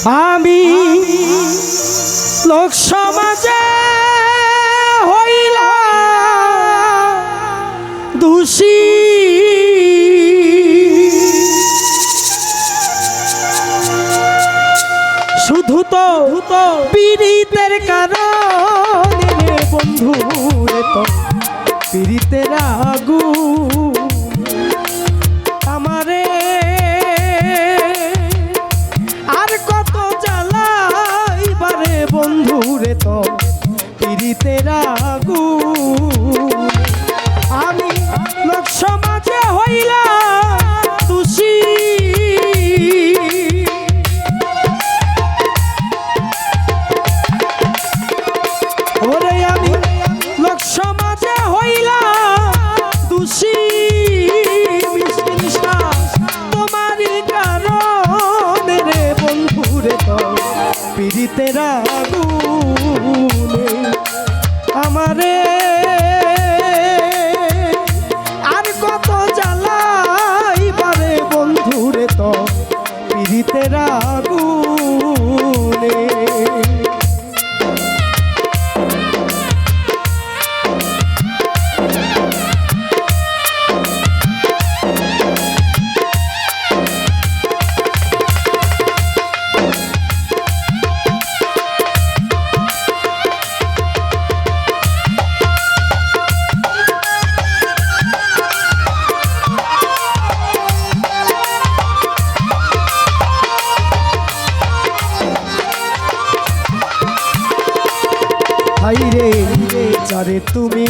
আমি লোক সমাজে হইলাম দোষী, শুধু তো পীড়িতের কারণে বন্ধু রে, তো পীড়িতের আগুন আমারে আর কত জ্বালাইবারে বন্ধু রে, তো পীড়িতের আগুন। আমি লোক সমাজে হইলাম দোষী, ওরে আমি লোক সমাজে হইলাম দোষী, তোমারই কারণে রে বন্ধু রে, তো পীড়িতের আগুনে আমারে আর কত জ্বালাইবারে বন্ধু রে, তো পীড়িতের আগুনে। হাইরে যারে তুমি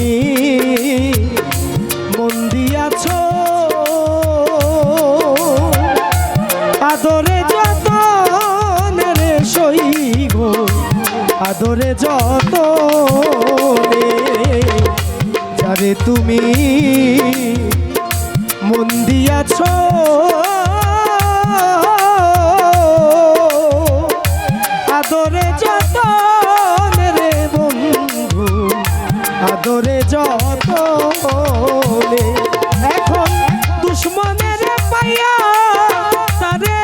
মন দিয়াছ, আদরে যতনে রে সইব, আদরে যতনে যারে তুমি মন দিয়াছ, আদরে যতনে রে বন্ধু, আদরে যতনে এখন দুশ্মনের পাইয়া তারে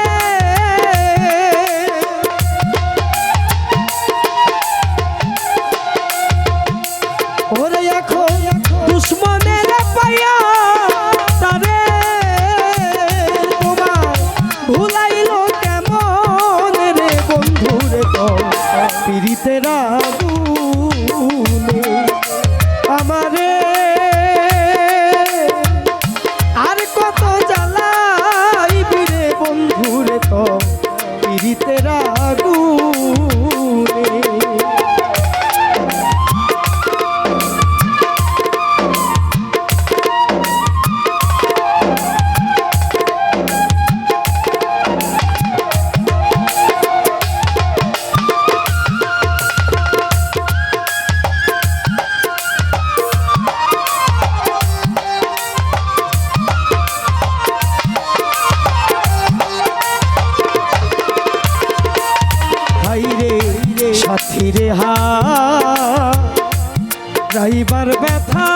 ওরে, এখন দুশ্মনের পাইয়া তারে তোমার ভুলাইল কেমন রে বন্ধু রে, তো পীড়িতের আগুনে আমারে আর কত জ্বালাইবি রে বন্ধু রে, তো পীড়িতের আগুনে। সাথীরে হারাইবার ব্যথা,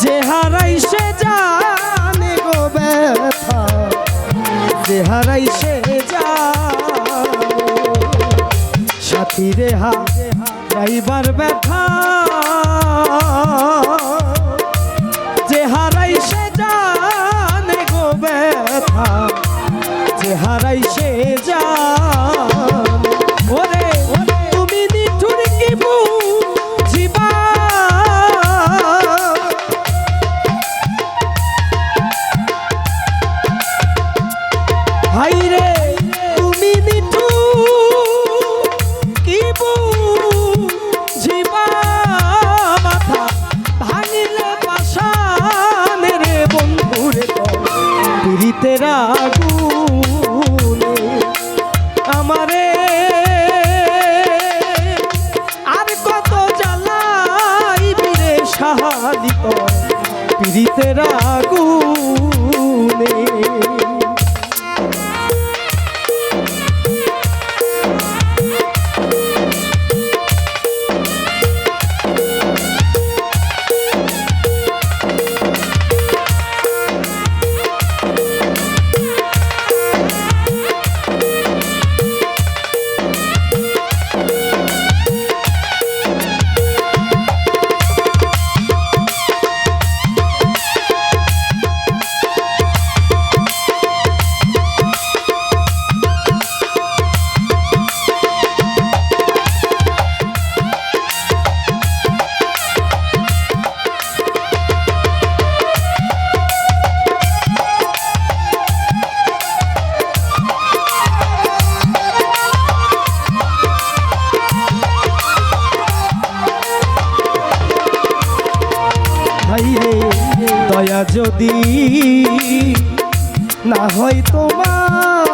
যে হারাইছে জানে গো ব্যথা, যে হারাইছে জানে, সাথীরে হারাইবার ব্যথা, যে হারাইছে জানে গো ব্যথা, যে হারাইছে জানে, ওরে তুমি নিঠুর কি বুঝিবা, হাইরে তুমি নিঠুর কি বুঝিবা, মাথা ভাঙিলে পাশান রে বন্ধু রে, তো পীড়িতের আগুনে আমারে আর কত জ্বালাইবি রে সাহালি, তো পীড়িতের আগুনে। হাইরে দয়া যদি না হয় তোমার,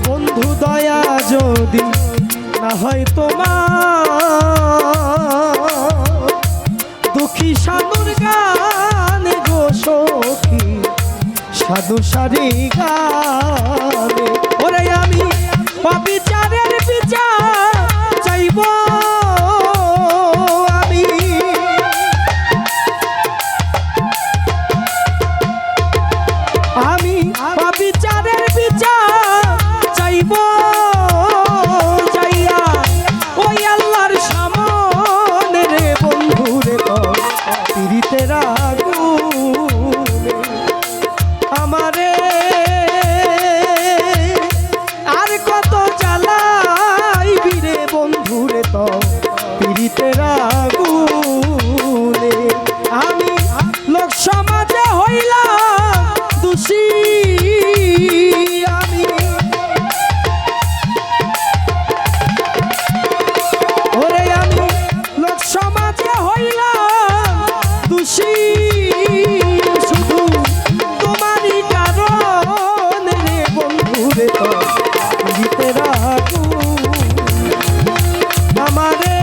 বন্ধু দয়া যদি না হয় তোমার, দুঃখী সাধুর গানে গো সখী, সাধু সারি গানে ওরে আমি অবিচারের বিচার চাইব, আমি অবিচারের বিচার চাইব, চাইয়া ওই আল্লাহর সামনে রে বন্ধু রে পীড়িতের আগুনে আমারে আর কত জ্বালাইবি রে বন্ধু রে তো পীড়িতের আগুনে আমি লোক সমাজে হইলাম দোষী, আমি ওরে আমি লোক সমাজে হইলাম দোষী, শুধু তোমারই কারণ রে বন্ধু রে তো পীড়িতের আগুন আমারে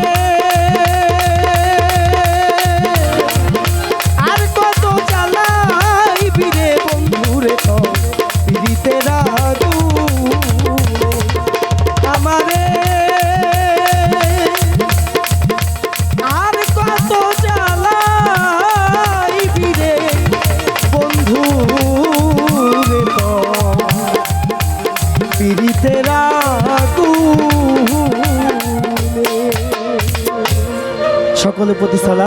আর কত জ্বালাইবি রে বন্ধু রে তো পীড়িতের আগুনে আমারে আর কত জ্বালাইবি রে বন্ধু রে তো পীড়িতের আগুনে। সকলের প্রতি সালাম।